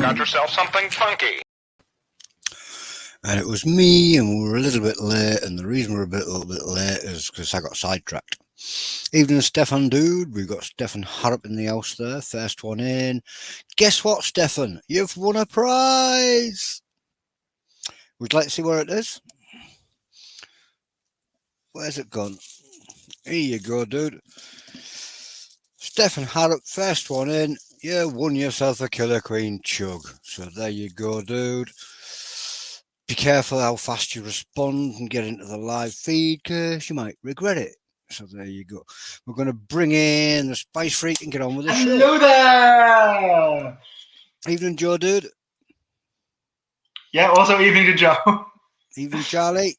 got yourself something funky. And it was me, and we were a little bit late, and the reason we're a little bit late is because I got sidetracked. Evening, Stefan, dude. We've got Stefan Harrop in the house there. First one in. Guess what, Stefan? You've won a prize! Would you like to see where it is? Where's it gone? Here you go, dude. Stefan Harrop, first one in. You won yourself a Killer Queen Chug. So there you go, dude. Be careful how fast you respond and get into the live feed, because you might regret it. So there you go. We're going to bring in the Spice Freak and get on with the show. Hello there! Evening, Joe, dude. Yeah, also evening to Joe. Evening, Charlie.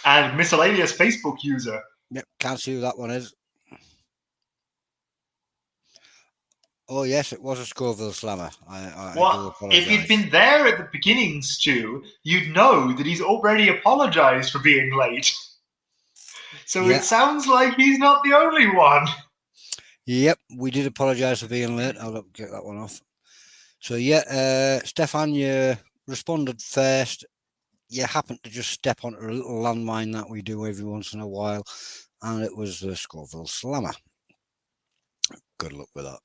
And miscellaneous Facebook user. Yep, can't see who that one is. Oh, yes, it was a Scoville Slammer. I do apologise. If you'd been there at the beginning, Stu, you'd know that he's already apologised for being late. So Yeah. It sounds like he's not the only one. Yep, we did apologise for being late. I'll get that one off. So, yeah, Stefan, you responded first. You happened to just step onto a little landmine that we do every once in a while, and it was the Scoville Slammer. Good luck with that.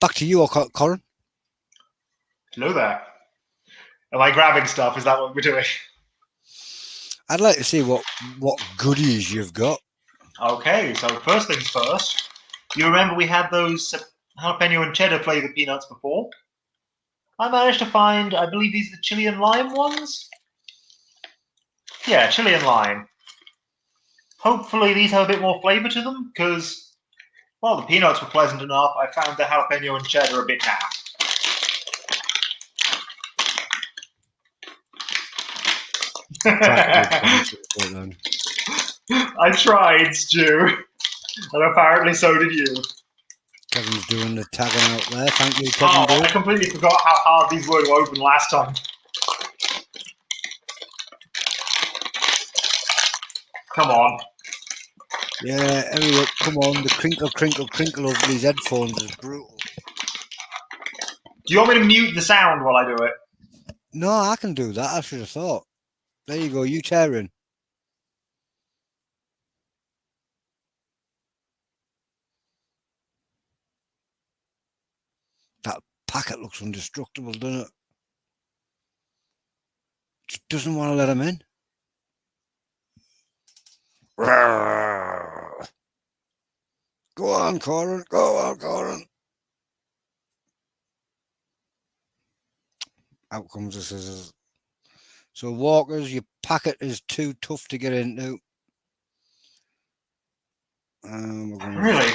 Back to you, Corin. Hello there. Am I grabbing stuff? Is that what we're doing? I'd like to see what goodies you've got. Okay, so first things first. You remember we had those jalapeno and cheddar flavoured peanuts before? I managed to find, I believe these are the chili and lime ones? Yeah, chili and lime. Hopefully these have a bit more flavour to them, because, well, the peanuts were pleasant enough. I found the jalapeno and cheddar a bit naff. I tried, Stu, and apparently so did you. Kevin's doing the tagging out there. Thank you, Kevin. I completely forgot how hard these were to open last time. Come on. Yeah, everyone, come on. The crinkle, crinkle, crinkle over these headphones is brutal. Do you want me to mute the sound while I do it? No, I can do that. I should have thought. There you go. You tearing. That packet looks indestructible, doesn't it? Just doesn't want to let him in. Go on, Corin. Go on, Corin. Out comes the scissors. So, Walkers, your packet is too tough to get into. Really?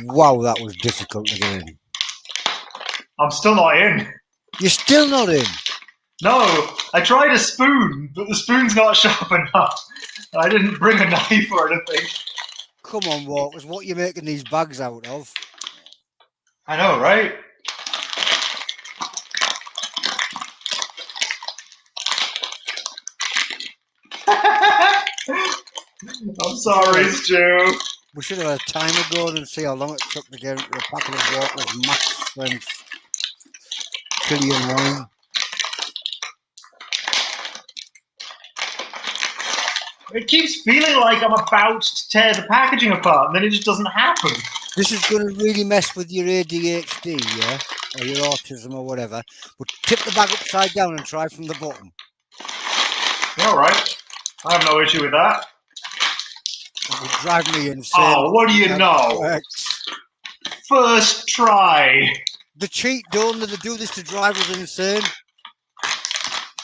Wow, that was difficult to get in. I'm still not in. You're still not in? No, I tried a spoon, but the spoon's not sharp enough. I didn't bring a knife or anything. Come on, Walkers, what are you making these bags out of? I know, right? I'm sorry, Stu. We should have had a timer going and see how long it took to get into a packet of Walkers max strength chili and lime. It keeps feeling like I'm about to tear the packaging apart, and then it just doesn't happen. This is going to really mess with your ADHD, yeah? Or your autism or whatever. But tip the bag upside down and try from the bottom. All right. I have no issue with that. It would drive me insane. Oh, what do you know? First try. The cheat, don't they do this to drive us insane?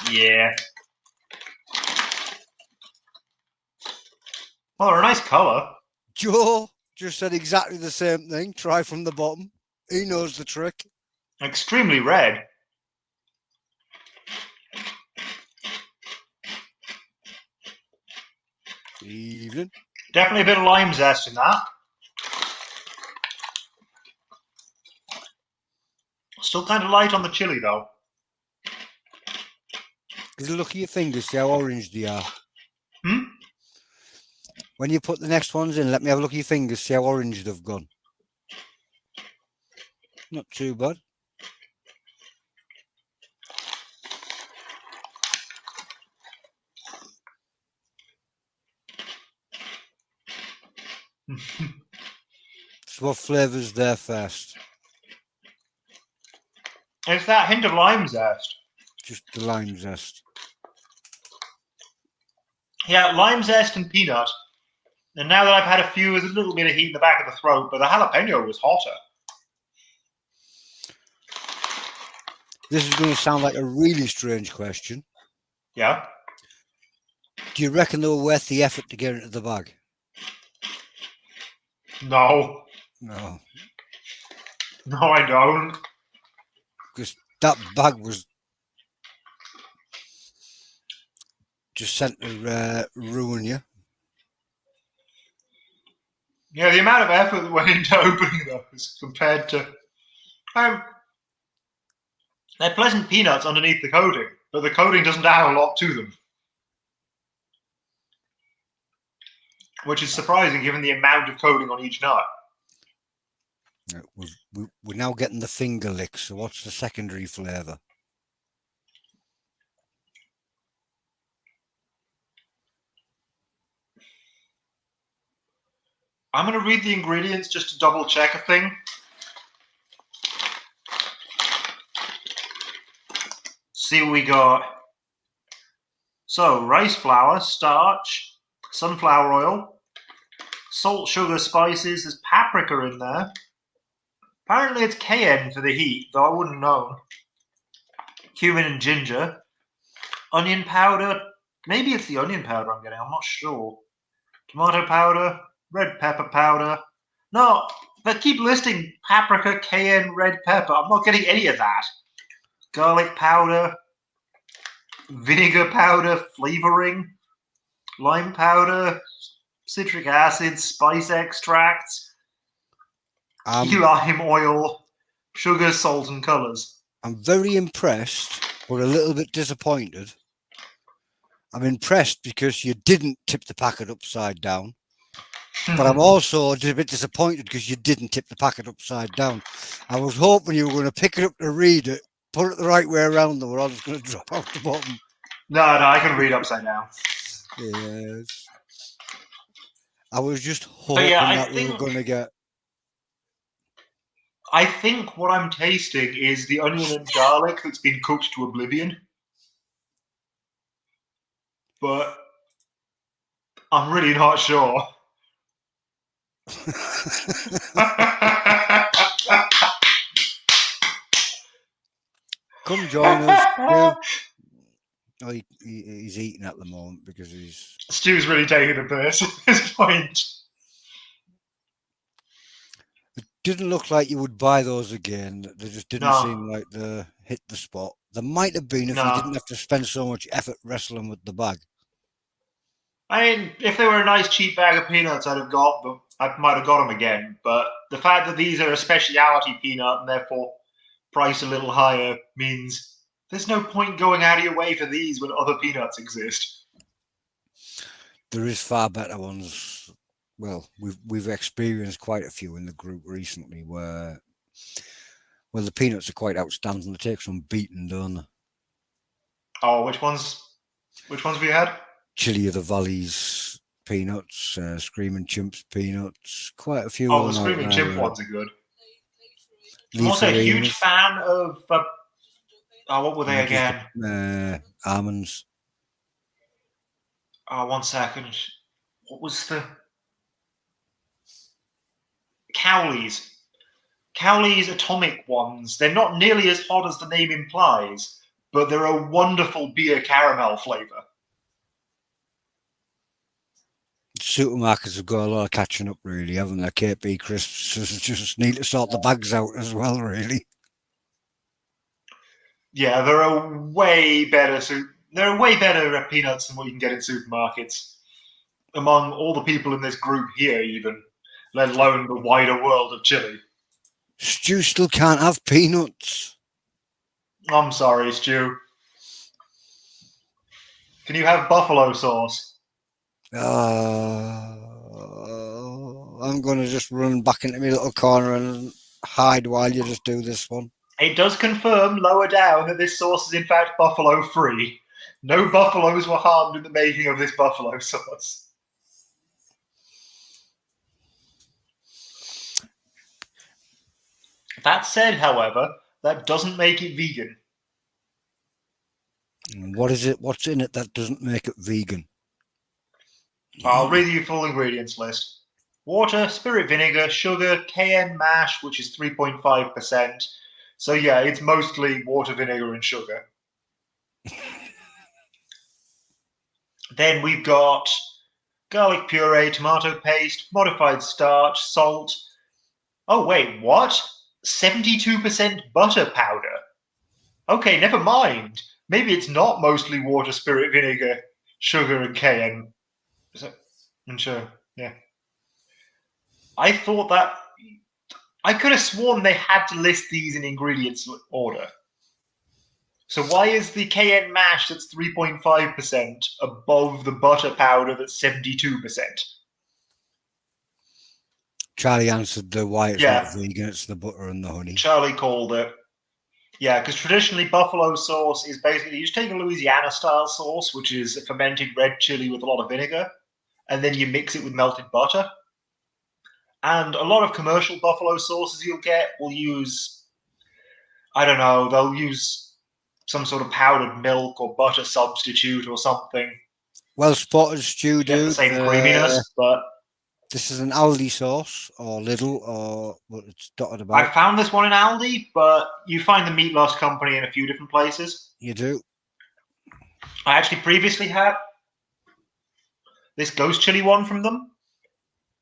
Yeah. Oh, they're a nice colour. Joe just said exactly the same thing. Try from the bottom. He knows the trick. Extremely red. Evening. Definitely a bit of lime zest in that. Still kind of light on the chili, though. Because look at your fingers, see how orange they are. Hmm? When you put the next ones in, let me have a look at your fingers, see how orange they've gone. Not too bad. So what flavour's there first? It's that hint of lime zest. Just the lime zest. Yeah, lime zest and peanut. And now that I've had a few, there's a little bit of heat in the back of the throat, but the jalapeno was hotter. This is going to sound like a really strange question. Yeah? Do you reckon they were worth the effort to get into the bag? No. No. No, I don't. Because that bag was just sent to ruin you. Yeah, the amount of effort that went into opening those compared to... they're pleasant peanuts underneath the coating, but the coating doesn't add a lot to them. Which is surprising given the amount of coating on each nut. We're now getting the finger licks, so what's the secondary flavour? I'm going to read the ingredients just to double check a thing. See what we got. So, rice flour, starch, sunflower oil, salt, sugar, spices. There's paprika in there. Apparently it's cayenne for the heat, though I wouldn't know. Cumin and ginger. Onion powder. Maybe it's the onion powder I'm getting, I'm not sure. Tomato powder, red pepper powder. No, they keep listing paprika, cayenne, red pepper. I'm not getting any of that. Garlic powder, vinegar powder, flavoring, lime powder, citric acid, spice extracts, key lime oil, sugar, salt, and colours. I'm very impressed, but a little bit disappointed. I'm impressed because you didn't tip the packet upside down. But I'm also a bit disappointed because you didn't tip the packet upside down. I was hoping you were going to pick it up to read it, put it the right way around, though, or I was going to drop out the bottom. No, I can read upside down. Yes. I was just hoping that we were going to get... I think what I'm tasting is the onion and garlic that's been cooked to oblivion. But I'm really not sure. Come join us. Oh, he's eating at the moment because he's... Stu's really taking a piss at this point. It didn't look like you would buy those again. They just didn't seem like they hit the spot. There might have been if you didn't have to spend so much effort wrestling with the bag. I mean, if they were a nice cheap bag of peanuts, I'd have got them. I might have got them again. But the fact that these are a specialty peanut and therefore priced a little higher means there's no point going out of your way for these when other peanuts exist. There is far better ones. Well, we've experienced quite a few in the group recently where the peanuts are quite outstanding. They take some beating, don't they? Oh, which ones? Which ones have you had? Chili of the Valleys peanuts, Screaming Chimps peanuts, quite a few. Oh, the Screaming Chimp ones are good. I'm also a huge fan of. What were they again? Almonds. Oh, 1 second. What was the Cowleys? Cowleys atomic ones. They're not nearly as hot as the name implies, but they're a wonderful beer caramel flavour. Supermarkets have got a lot of catching up, really, haven't they? KP crisps just need to sort the bags out as well, really. Yeah, they're a way better peanuts than what you can get in supermarkets. Among all the people in this group here, even, let alone the wider world of chili. Stu still can't have peanuts. I'm sorry, Stu. Can you have buffalo sauce? I'm going to just run back into my little corner and hide while you just do this one. It does confirm lower down that this sauce is in fact buffalo free. No buffaloes were harmed in the making of this buffalo sauce. That said, however, that doesn't make it vegan. What is it? What's in it that doesn't make it vegan? I'll read you full ingredients list. Water, spirit vinegar, sugar, cayenne mash, which is 3.5%. So yeah, it's mostly water, vinegar, and sugar. Then we've got garlic puree, tomato paste, modified starch, salt. Oh wait, what? 72% butter powder. Okay, never mind. Maybe it's not mostly water, spirit vinegar, sugar, and cayenne. Is it? I'm sure, yeah. I thought that I could have sworn they had to list these in ingredients order. So why is the cayenne mash that's 3.5% above the butter powder that's 72%? Charlie answered the why it's Yeah. not vegan. It's the butter and the honey. Charlie called it. Yeah, because traditionally buffalo sauce is basically, you just take a Louisiana style sauce, which is a fermented red chili with a lot of vinegar, and then you mix it with melted butter. And a lot of commercial buffalo sauces you'll get will use, I don't know, they'll use some sort of powdered milk or butter substitute or something. Well spotted, Stu, Get the dude. same creaminess, but This is an Aldi sauce or Lidl or what it's dotted I about. found this one in Aldi, but you find the Meat Loss Company in a few different places. You do. I actually previously had this ghost chili one from them,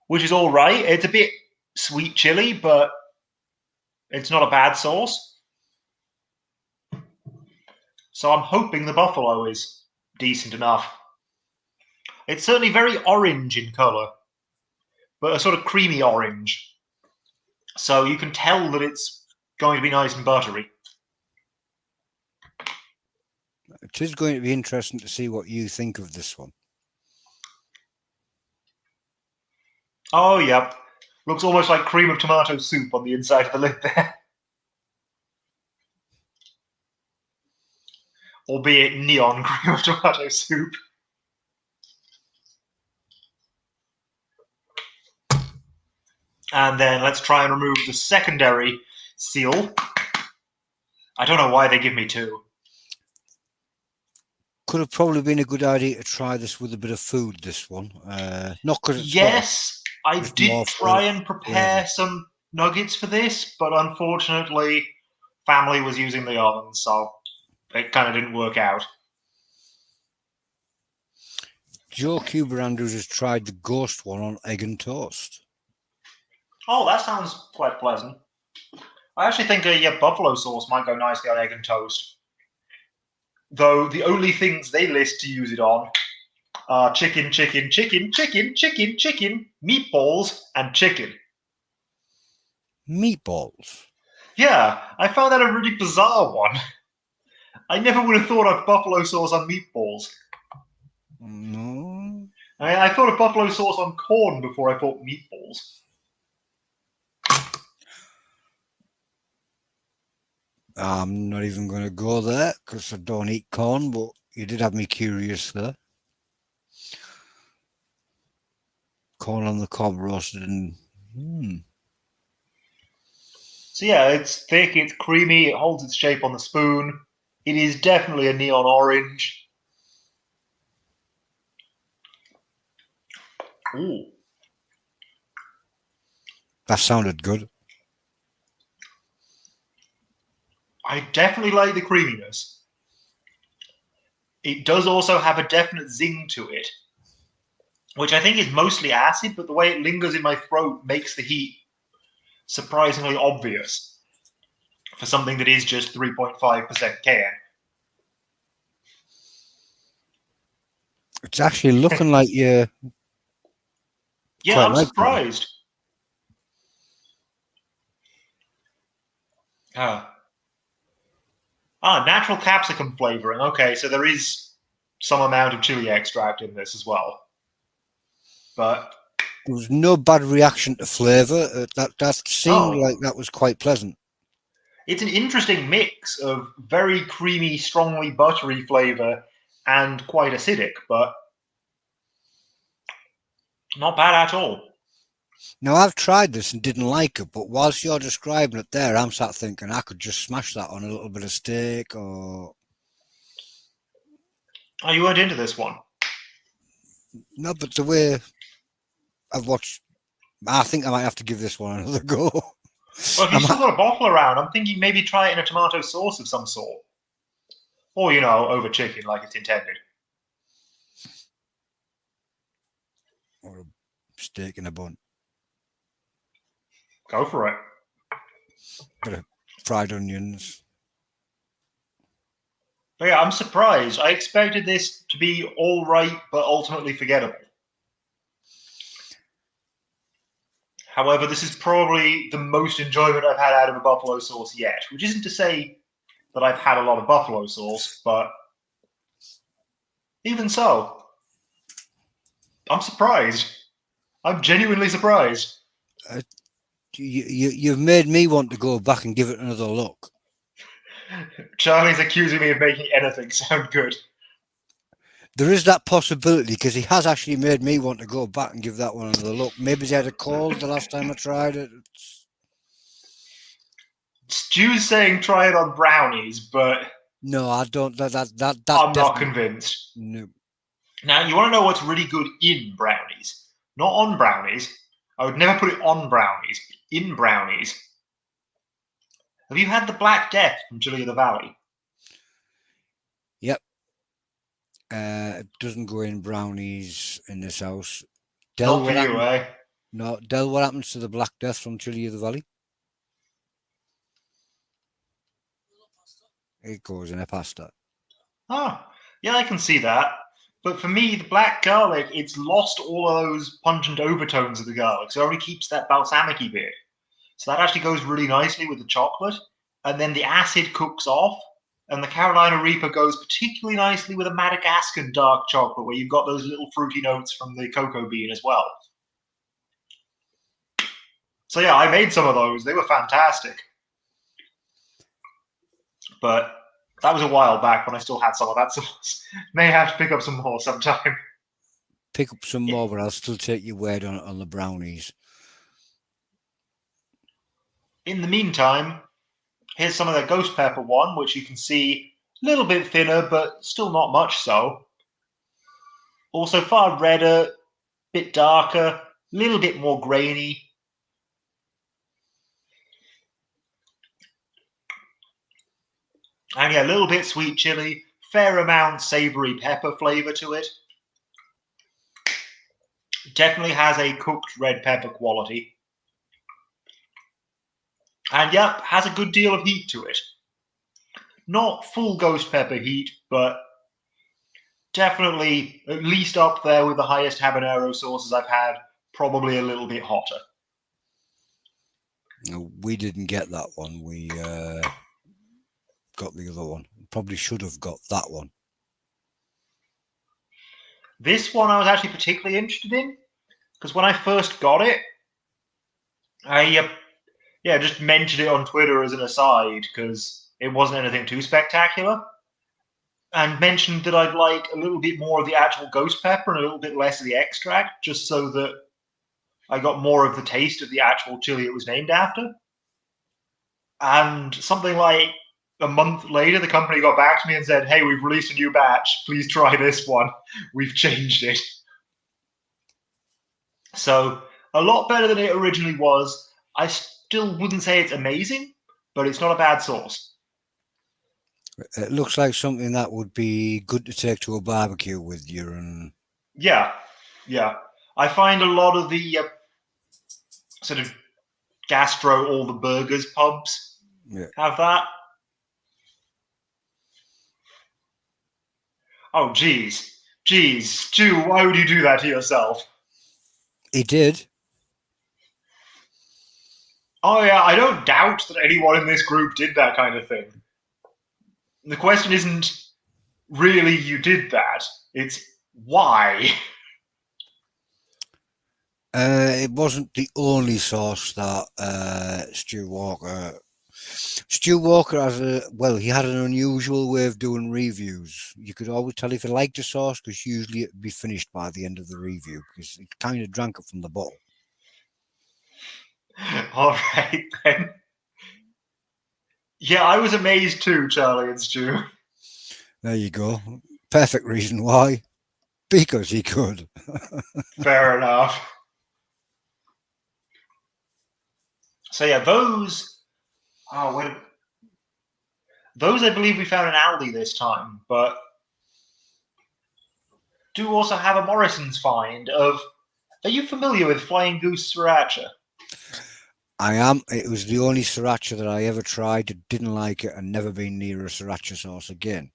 which is all right. It's a bit sweet chili, but it's not a bad sauce. So I'm hoping the buffalo is decent enough. It's certainly very orange in colour, but a sort of creamy orange. So you can tell that it's going to be nice and buttery. It is going to be interesting to see what you think of this one. Oh, yep. Looks almost like cream of tomato soup on the inside of the lid there. Albeit neon cream of tomato soup. And then let's try and remove the secondary seal. I don't know why they give me two. Could have probably been a good idea to try this with a bit of food, this one. Not because it's Yes, I just did more try for and prepare some nuggets for this, but unfortunately, family was using the oven, so it kind of didn't work out. Joe Cuber Andrews has tried the ghost one on egg and toast. Oh, that sounds quite pleasant. I actually think buffalo sauce might go nicely on egg and toast. Though the only things they list to use it on are chicken, chicken, chicken, chicken, chicken, chicken, meatballs, and chicken. Meatballs. Yeah, I found that a really bizarre one. I never would have thought of buffalo sauce on meatballs. No. I thought of buffalo sauce on corn before I thought meatballs. I'm not even going to go there because I don't eat corn, but you did have me curious there. Corn on the cob roasted and So yeah, it's thick, it's creamy, it holds its shape on the spoon. It is definitely a neon orange. Ooh. That sounded good. I definitely like the creaminess. It does also have a definite zing to it, which I think is mostly acid, but the way it lingers in my throat makes the heat surprisingly obvious for something that is just 3.5% cayenne. It's actually looking like you. Yeah, I'm like surprised. Natural capsicum flavoring. Okay, so there is some amount of chili extract in this as well. But There was no bad reaction to flavour. That seemed Oh, like that was quite pleasant. it's an interesting mix of very creamy, strongly buttery flavor and quite acidic, but not bad at all. Now, I've tried this and didn't like it, but whilst you're describing it there, I'm sat thinking I could just smash that on a little bit of steak or... Oh, you weren't into this one? No, but the way I've watched... I think I might have to give this one another go. Well, if I you've still might... got a bottle around, I'm thinking maybe try it in a tomato sauce of some sort. Or, over chicken like it's intended. Or a steak in a bun. Go for it. Bit of fried onions. But yeah, I'm surprised. I expected this to be all right, but ultimately forgettable. However, this is probably the most enjoyment I've had out of a buffalo sauce yet, which isn't to say that I've had a lot of buffalo sauce, but even so, I'm surprised. I'm genuinely surprised. You've made me want to go back and give it another look. Charlie's accusing me of making anything sound good. There is that possibility because he has actually made me want to go back and give that one another look. Maybe he had a cold the last time I tried it. Stu's saying try it on brownies, but No, I don't. That I'm not definitely convinced. no. Now, you want to know what's really good in brownies? Not on brownies. I would never put it on brownies, but in brownies. Have you had the Black Death from Chili of the Valley? Yep. It doesn't go in brownies in this house. Del, Not for you, eh? No, Del, what happens to the Black Death from Chili of the Valley? It goes in a pasta. Oh, yeah, I can see that. But for me, the black garlic, it's lost all of those pungent overtones of the garlic, so it only keeps that balsamic-y bit. So that actually goes really nicely with the chocolate, and then the acid cooks off, and the Carolina Reaper goes particularly nicely with a Madagascar dark chocolate, where you've got those little fruity notes from the cocoa bean as well. So yeah, I made some of those. They were fantastic. But that was a while back when I still had some of that sauce. May have to pick up some more sometime. Pick up some more, but I'll still take your word on the brownies. In the meantime, here's some of the ghost pepper one, which you can see a little bit thinner, but still not much so. Also far redder, bit darker, a little bit more grainy. And yeah, a little bit sweet chili, fair amount savory pepper flavor to it. Definitely has a cooked red pepper quality. And yep, has a good deal of heat to it. Not full ghost pepper heat, but definitely at least up there with the highest habanero sauces I've had, probably a little bit hotter. No, we didn't get that one. We got the other one. Probably should have got that one. This one I was actually particularly interested in, because when I first got it, I just mentioned it on Twitter as an aside, because it wasn't anything too spectacular, and mentioned that I'd like a little bit more of the actual ghost pepper and a little bit less of the extract, just so that I got more of the taste of the actual chili it was named after. And something like a month later, the company got back to me and said, "Hey, we've released a new batch. Please try this one. We've changed it." So, a lot better than it originally was. I still wouldn't say it's amazing, but it's not a bad sauce. It looks like something that would be good to take to a barbecue with you. And Yeah, yeah. I find a lot of the sort of gastro, all the burgers pubs yeah, have that. Oh, geez, Stu, why would you do that to yourself? he did. Oh yeah, I don't doubt that anyone in this group did that kind of thing. The question isn't really you did that, it's why. It wasn't the only sauce that Stu Walker has he had an unusual way of doing reviews. You could always tell if he liked a sauce because usually it'd be finished by the end of the review because he kind of drank it from the bottle. All right then. Yeah, I was amazed too, Charlie and Stu. There you go. Perfect reason why. Because he could. Fair enough. So yeah, those. Oh wait. Those I believe we found in Aldi this time, but do also have a Morrison's find of. Are you familiar with Flying Goose Sriracha? I am. It was the only sriracha that I ever tried. Didn't like it and never been near a sriracha sauce again.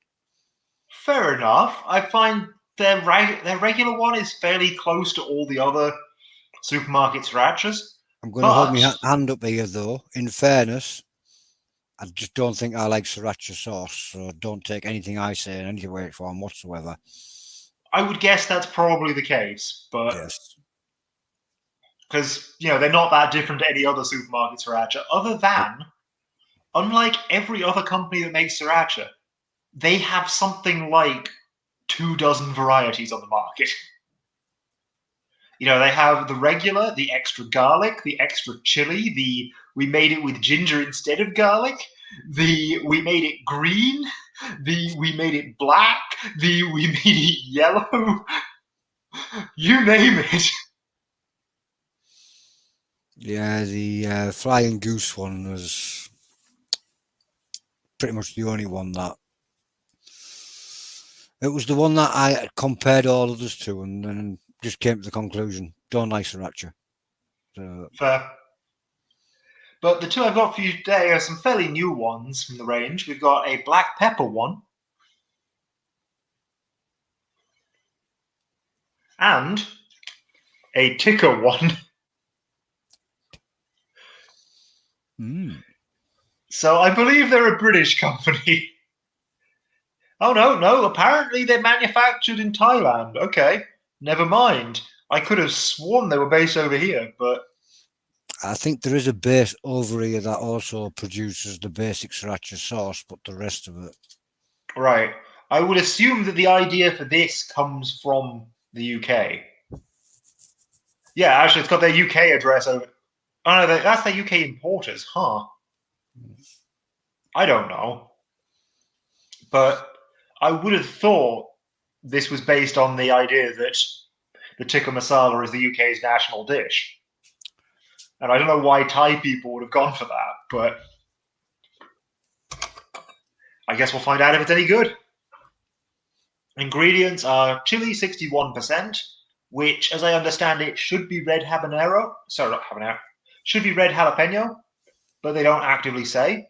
Fair enough. I find their regular one is fairly close to all the other supermarket srirachas, I'm going to hold but my hand up here, though. In fairness, I just don't think I like sriracha sauce, so don't take anything I say in any way or form whatsoever. I would guess that's probably the case. But Yes. because they're not that different to any other supermarket sriracha, other than unlike every other company that makes sriracha, they have something like 2 dozen varieties on the market. They have the regular, the extra garlic, the extra chili, the we made it with ginger instead of garlic, the we made it green, the we made it black, the we made it yellow. You name it. Yeah, the flying goose one was pretty much the only one that. It was the one that I compared all others to and then just came to the conclusion don't like sriracha. So, Fair. But the two I've got for you today are some fairly new ones from the range. We've got a black pepper one and a ticker one. mm. So I believe they're a British company. Oh no, apparently they're manufactured in Thailand. Okay, never mind. I could have sworn they were based over here, but I think there is a base over here that also produces the basic sriracha sauce, but the rest of it. right. I would assume that the idea for this comes from the UK. Yeah, actually, it's got their UK address over. Oh no, that's their UK importers, huh? I don't know, but I would have thought this was based on the idea that the tikka masala is the UK's national dish. And I don't know why Thai people would have gone for that, but I guess we'll find out if it's any good. Ingredients are chili 61%, which, as I understand it, should be red habanero. Sorry, not habanero. Should be red jalapeno, but they don't actively say.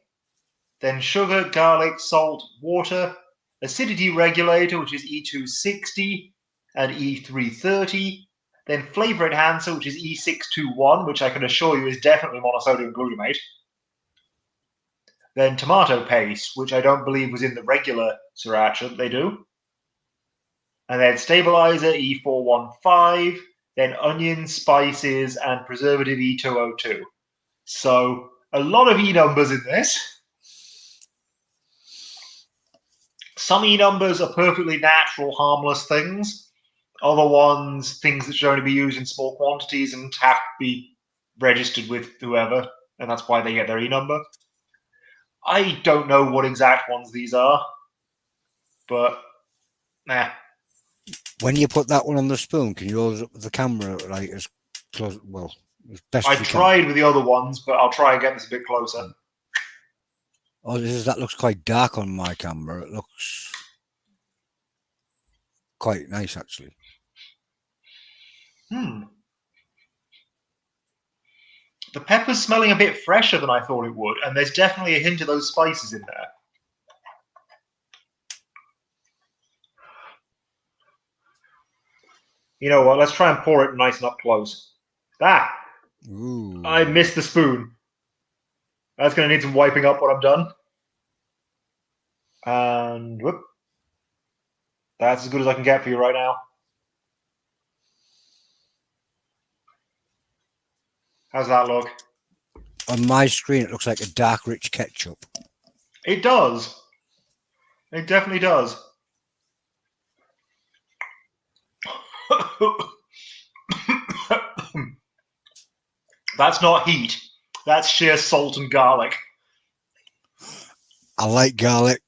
Then sugar, garlic, salt, water, acidity regulator, which is E260 and E330. Then flavor enhancer, which is E621, which I can assure you is definitely monosodium glutamate. Then tomato paste, which I don't believe was in the regular sriracha. They do. And then stabilizer E415, then onion, spices, and preservative E202. So a lot of E numbers in this. Some E numbers are perfectly natural, harmless things. Other ones, things that should only be used in small quantities and have to be registered with whoever, and that's why they get their E number. I don't know what exact ones these are, but nah. When you put that one on the spoon, can you hold it up with the camera like as close? Well, as best I as you can. tried with the other ones, but I'll try and get this a bit closer. Oh, that looks quite dark on my camera. It looks quite nice actually. The pepper's smelling a bit fresher than I thought it would, and there's definitely a hint of those spices in there. You know what? Let's try and pour it nice and up close. Ah! Ooh. I missed the spoon. That's going to need some wiping up when I'm done. And whoop. That's as good as I can get for you right now. How's that look? On my screen, it looks like a dark, rich ketchup. It does. It definitely does. That's not heat. That's sheer salt and garlic. I like garlic.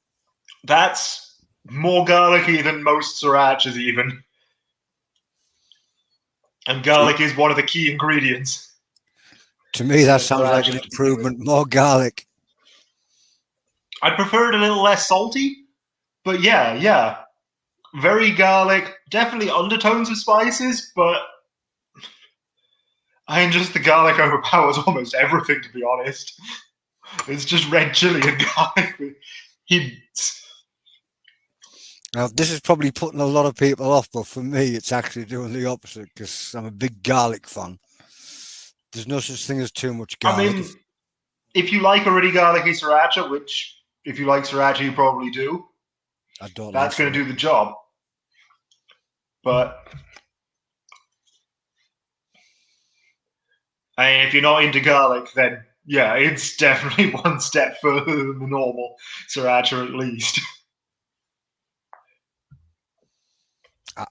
That's more garlicky than most srirachas, even. And garlic is one of the key ingredients. To me, that sounds like an improvement. More garlic. I'd prefer it a little less salty, but yeah. Very garlic, definitely undertones of spices, but I mean, just the garlic overpowers almost everything, to be honest. It's just red chili and garlic with hints. Now, this is probably putting a lot of people off, but for me, it's actually doing the opposite because I'm a big garlic fan. There's no such thing as too much garlic. I mean, if you like a really garlicky sriracha, which if you like sriracha, you probably do, I don't. that's going to do the job. But I mean, if you're not into garlic, then yeah, it's definitely one step further than the normal sriracha, at least.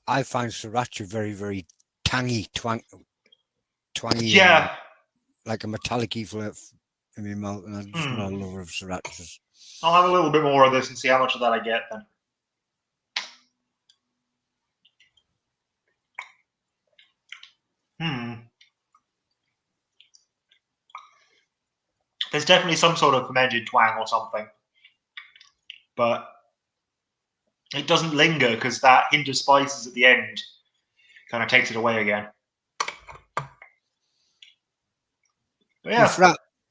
I find sriracha very, very tangy, twangy. Yeah. Like a metallic-y flavour in my mouth, and I'm just not a lover of srirachas. I'll have a little bit more of this and see how much of that I get then. There's definitely some sort of fermented twang or something. But it doesn't linger because that hint of spices at the end kind of takes it away again. But yeah.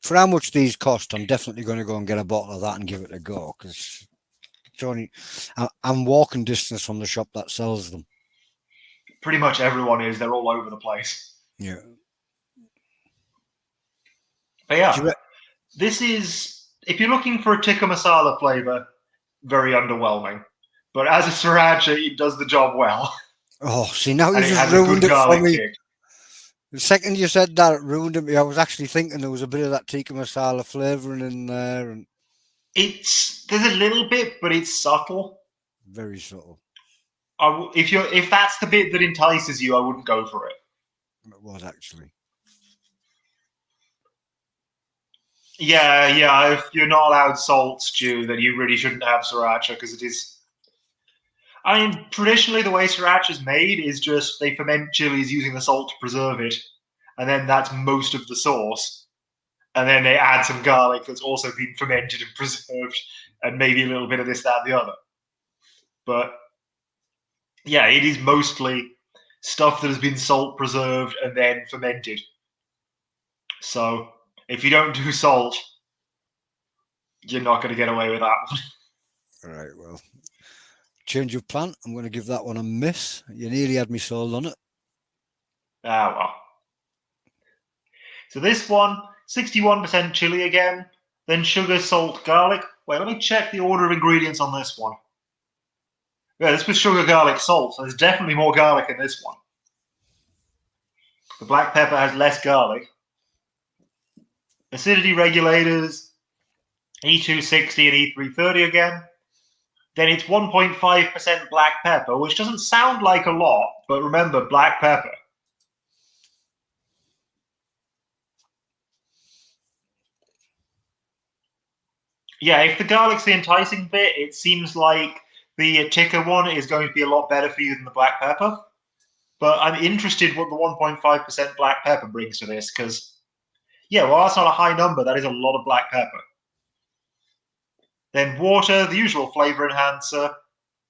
For how much these cost, I'm definitely going to go and get a bottle of that and give it a go because I'm walking distance from the shop that sells them. Pretty much everyone is. They're all over the place. Yeah. But yeah, this is, if you're looking for a tikka masala flavor, very underwhelming. But as a sriracha, it does the job well. Oh, see, now you And it just has a ruined good it for garlic me. kick. The second you said that, it ruined it. I was actually thinking there was a bit of that tikka masala flavouring in there. And there's a little bit, but it's subtle. Very subtle. If that's the bit that entices you, I wouldn't go for it. It was actually. Yeah. If you're not allowed salt stew, then you really shouldn't have sriracha because it is. I mean, traditionally the way sriracha is made is just they ferment chilies using the salt to preserve it, and then that's most of the sauce. And then they add some garlic that's also been fermented and preserved, and maybe a little bit of this, that, and the other. But yeah, it is mostly stuff that has been salt preserved and then fermented. So if you don't do salt, you're not going to get away with that one. All right, well, change of plan. I'm going to give that one a miss. You nearly had me sold on it. Ah, well. So this one, 61% chili again, then sugar, salt, garlic. Wait, let me check the order of ingredients on this one. Yeah, this was sugar, garlic, salt, so there's definitely more garlic in this one. The black pepper has less garlic. Acidity regulators, E260 and E330 again. Then it's 1.5% black pepper, which doesn't sound like a lot, but remember, black pepper. Yeah, if the garlic's the enticing bit, it seems like the tikka one is going to be a lot better for you than the black pepper. But I'm interested what the 1.5% black pepper brings to this, because, yeah, well, that's not a high number. That is a lot of black pepper. Then water, the usual flavor enhancer.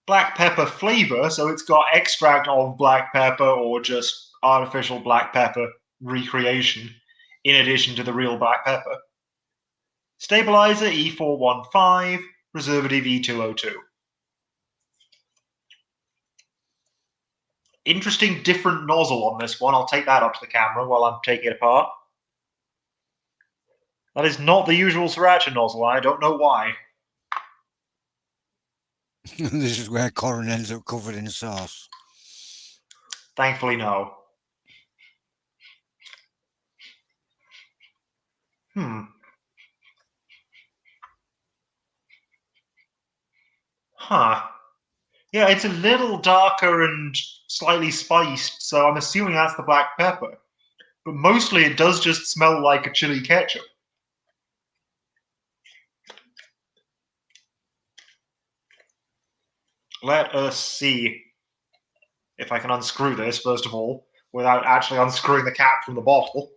Black pepper flavor, so it's got extract of black pepper or just artificial black pepper recreation in addition to the real black pepper. Stabilizer E415, preservative E202. Interesting different nozzle on this one. I'll take that up to the camera while I'm taking it apart. That is not the usual sriracha nozzle. I don't know why. This is where Corin ends up covered in sauce. Thankfully, no. Huh. Yeah, it's a little darker and slightly spiced, so I'm assuming that's the black pepper. But mostly it does just smell like a chili ketchup. Let us see if I can unscrew this, first of all, without actually unscrewing the cap from the bottle.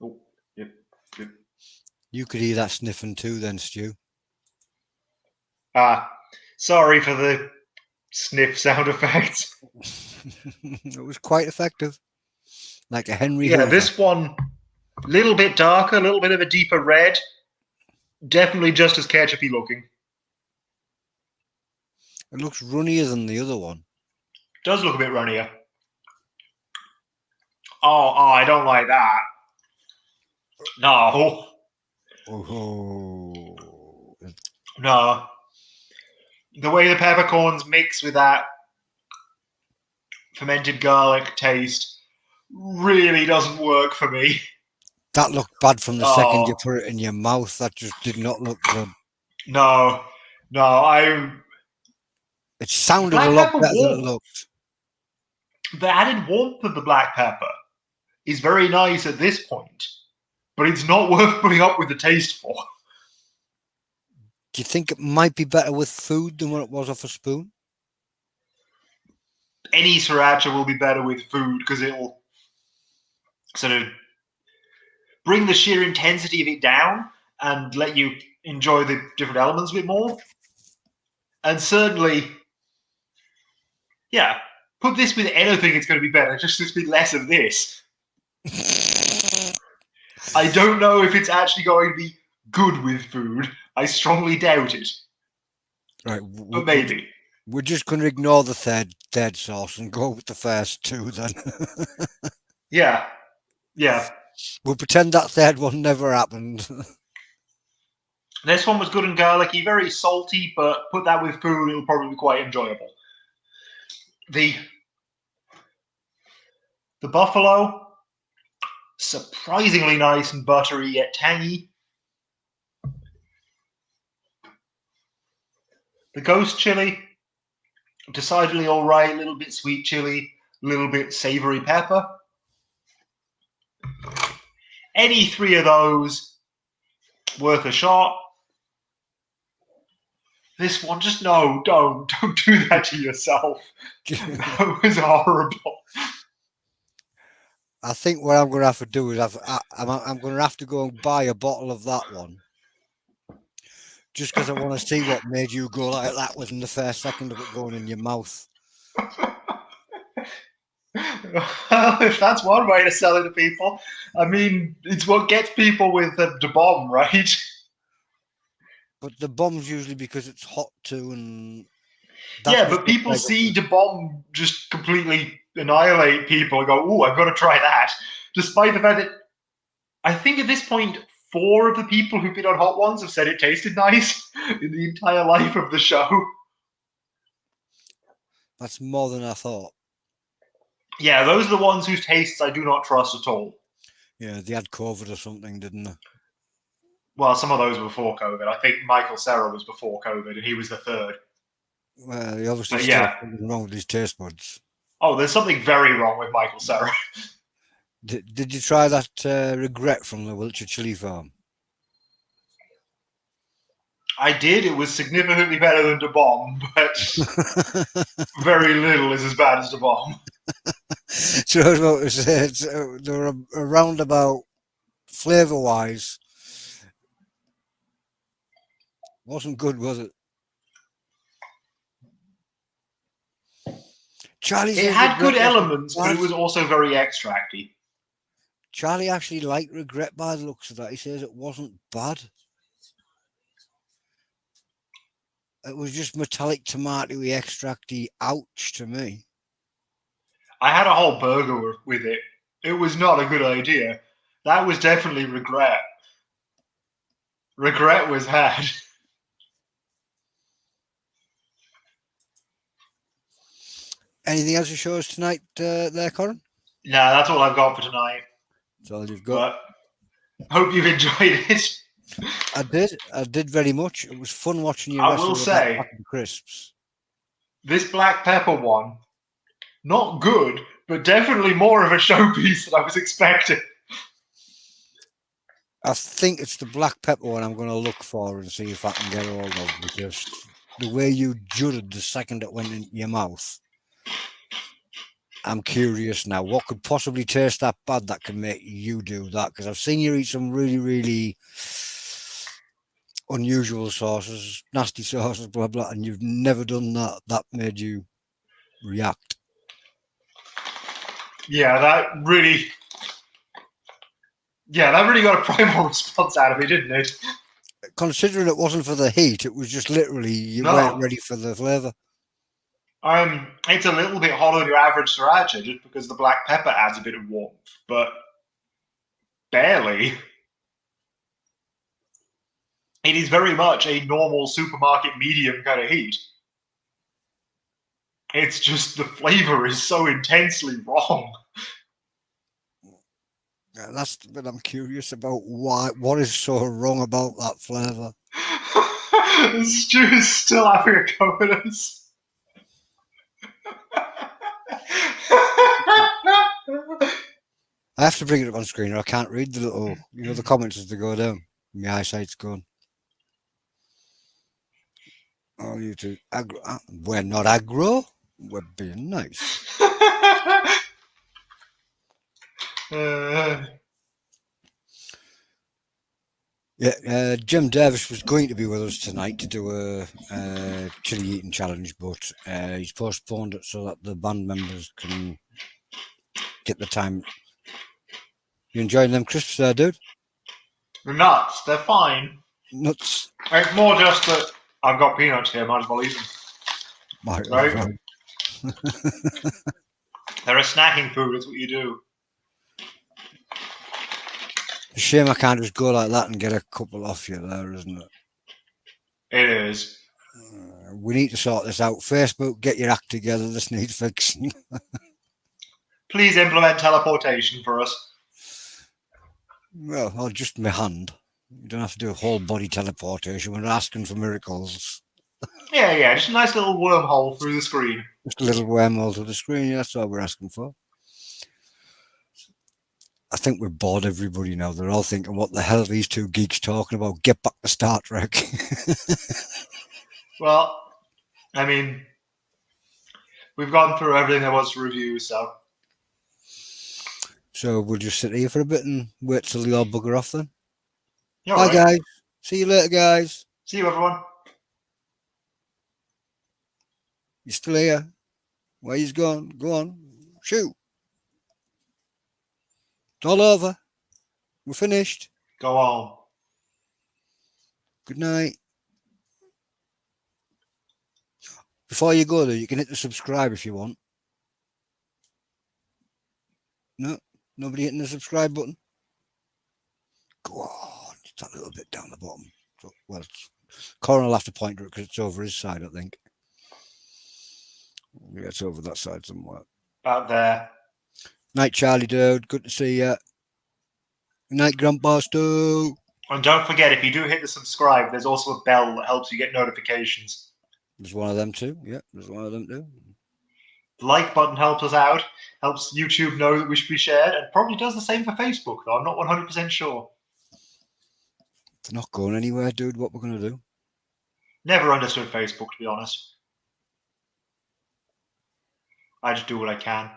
Oh, yep, yep. You could hear that sniffing too then, Stu. Sorry for the sniff sound effects. It was quite effective. Like a Henry Yeah, Hoover. this one, a little bit darker, a little bit of a deeper red. Definitely just as ketchupy looking. It looks runnier than the other one. Does look a bit runnier. Oh, I don't like that. No. Oh. No. The way the peppercorns mix with that fermented garlic taste really doesn't work for me. That looked bad from the second you put it in your mouth. That just did not look good. No. It sounded black a lot pepper better than it warmth. looked. The added warmth of the black pepper is very nice at this point, but it's not worth putting up with the taste for. Do you think it might be better with food than what it was off a spoon? Any sriracha will be better with food because it'll sort of bring the sheer intensity of it down and let you enjoy the different elements a bit more. And certainly, yeah, put this with anything, it's going to be better. Just be less of this. I don't know if it's actually going to be good with food. I strongly doubt it. Right, But maybe. We're just going to ignore the third sauce and go with the first two then. Yeah. We'll pretend that third one never happened. This one was good and garlicky, very salty, but put that with food, it'll probably be quite enjoyable. The buffalo, surprisingly nice and buttery yet tangy. The ghost chili, decidedly all right, a little bit sweet chili, a little bit savory pepper. Any three of those, worth a shot. This one, just no, don't do that to yourself. That was horrible. I think what I'm going to have to do is I'm going to have to go and buy a bottle of that one. Just because I want to see what made you go like that within the first second of it going in your mouth. Well, if that's one way to sell it to people, I mean, it's what gets people with the bomb, right? But the bomb's usually because it's hot too, and yeah, but people see the bomb just completely annihilate people and go, "Ooh, I've got to try that," despite the fact that I think at this point 4 of the people who've been on Hot Ones have said it tasted nice in the entire life of the show. That's more than I thought. Yeah, those are the ones whose tastes I do not trust at all. Yeah, they had COVID or something, didn't they? Well, some of those were before COVID. I think Michael Cera was before COVID, and he was the third. Well, he obviously still something wrong with his taste buds. Oh, there's something very wrong with Michael Cera. Did you try that regret from the Wiltshire chili farm? I did. It was significantly better than the bomb, but very little is as bad as the bomb. So I was about to say, they're around about flavour-wise. Wasn't good, was it? It had good elements, but it was also very extracty. Charlie actually liked regret by the looks of that. He says it wasn't bad. It was just metallic tomatoey extracty ouch to me. I had a whole burger with it. It was not a good idea. That was definitely regret. Regret was had. Anything else to show us tonight there, Corin? No, that's all I've got for tonight. That's all you've got. But hope you've enjoyed it. I did very much. It was fun watching you I wrestle will with that say, pack of crisps. this black pepper one, not good, but definitely more of a showpiece than I was expecting. I think it's the black pepper one I'm going to look for and see if I can get hold of, because the way you judged the second it went into your mouth, I'm curious now. What could possibly taste that bad that can make you do that? Because I've seen you eat some really, really unusual sauces, nasty sauces, blah, blah, and you've never done that. That made you react. Yeah, that really got a primal response out of me, didn't it? Considering it wasn't for the heat, it was just literally you weren't No. ready for the flavour. It's a little bit hotter than your average sriracha just because the black pepper adds a bit of warmth, but barely. It is very much a normal supermarket medium kind of heat. It's just the flavor is so intensely wrong. That's the bit I'm curious about. Why? What is so wrong about that flavour? Stu is still having a go at us. I have to bring it up on screen or I can't read the little, the comments as they go down. My eyesight's gone. Oh, you two. We're not aggro. We're being nice. Yeah, Jim Davis was going to be with us tonight to do a chili eating challenge, but he's postponed it so that the band members can get the time. You enjoying them crisps there, dude? They're nuts. They're fine. Nuts. It's more just that I've got peanuts here. Might as well eat them. Right? They're a snacking food. It's what you do. Shame I can't just go like that and get a couple off you there, isn't it? It is. We need to sort this out. Facebook, get your act together. This needs fixing. Please implement teleportation for us. Well, or just my hand. You don't have to do a whole body teleportation. We're asking for miracles. Yeah, just a nice little wormhole through the screen. Just a little wormhole to the screen. Yeah, that's all we're asking for. I think we've bored everybody now. They're all thinking, what the hell are these two geeks talking about? Get back to Star Trek. Well, I mean, we've gone through everything there was to review, so. So we'll just sit here for a bit and wait till you all bugger off then. Bye, right, guys. See you later, guys. See you, everyone. You still here? Where you gone? Go on. Shoot. It's all over. We're finished. Go on. Good night. Before you go, though, you can hit the subscribe if you want. No? Nobody hitting the subscribe button? Go on. It's that little bit down the bottom. So, well, Corin will have to point to it because it's over his side, I think. Yeah, it's over that side somewhere. About there. Night, Charlie, dude. Good to see you. Good night, Grandpa Stu. And don't forget, if you do hit the subscribe, there's also a bell that helps you get notifications. There's one of them too. Yeah, there's one of them too. The like button helps us out, helps YouTube know that we should be shared, and probably does the same for Facebook, though I'm not 100% sure. They're not going anywhere, dude. What we're going to do? Never understood Facebook, to be honest. I just do what I can.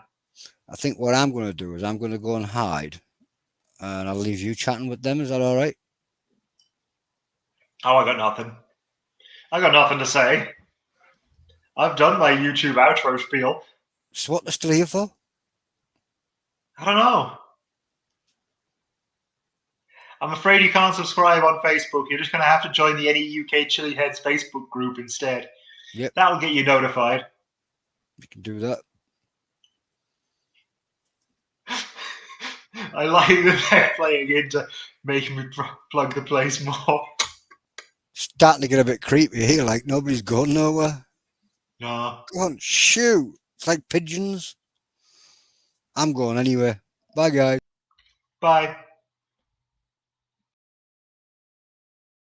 I think what I'm going to do is I'm going to go and hide, and I'll leave you chatting with them. Is that all right? Oh, I got nothing. I got nothing to say. I've done my YouTube outro spiel. So what they're still here for? I don't know. I'm afraid you can't subscribe on Facebook. You're just going to have to join the Any UK Chilli-heads Facebook group instead. Yep. That'll get you notified. You can do that. I like that they're playing into making me plug the place more. Starting to get a bit creepy here, like nobody's going nowhere. No. Go on, shoot. It's like pigeons. I'm going anyway. Bye, guys. Bye.